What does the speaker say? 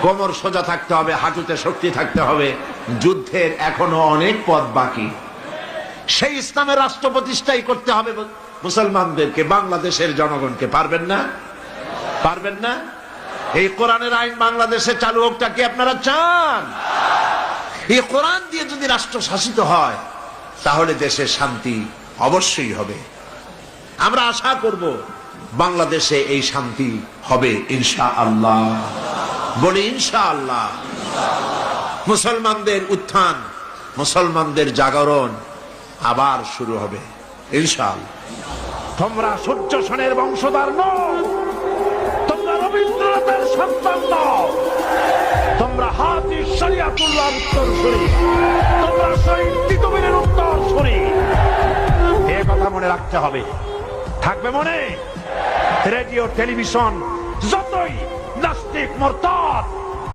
কোমর সোজা থাকতে হবে, হাঁটুতে শক্তি থাকতে হবে। যুদ্ধের এখনো অনেক পথ বাকি। সেই ইসলামের রাষ্ট্র প্রতিষ্ঠাই করতে হবে মুসলমানদেরকে, বাংলাদেশের জনগণকে। পারবেন না? পারবেন না? এই কোরআনের আইন বাংলাদেশে চালু হোকটা কি আপনারা চান? এই কোরআন দিয়ে যদি রাষ্ট্র শাসিত হয় তাহলে দেশের শান্তি অবশ্যই হবে। আমরা আশা করব বাংলাদেশে এই শান্তি হবে ইনশাআল্লাহ। বলি ইনশাআল্লাহ। মুসলমানদের উত্থান, মুসলমানদের জাগরণ আবার শুরু হবে ইনশাআল্লাহ। তোমরা সূর্য সেনের বংশধর নও, তোমরা রবীন্দ্রনাথের সন্তান নও, তোমরা হাফিজ শরিয়াতুল্লাহর উত্তরসূরি, তোমরা শহীদ তিতুমীরের উত্তরসূরি। এই কথা মনে রাখতে হবে। থাকবে মনে? রেডিও টেলিভিশন যতই নাস্তিক মুরতাদ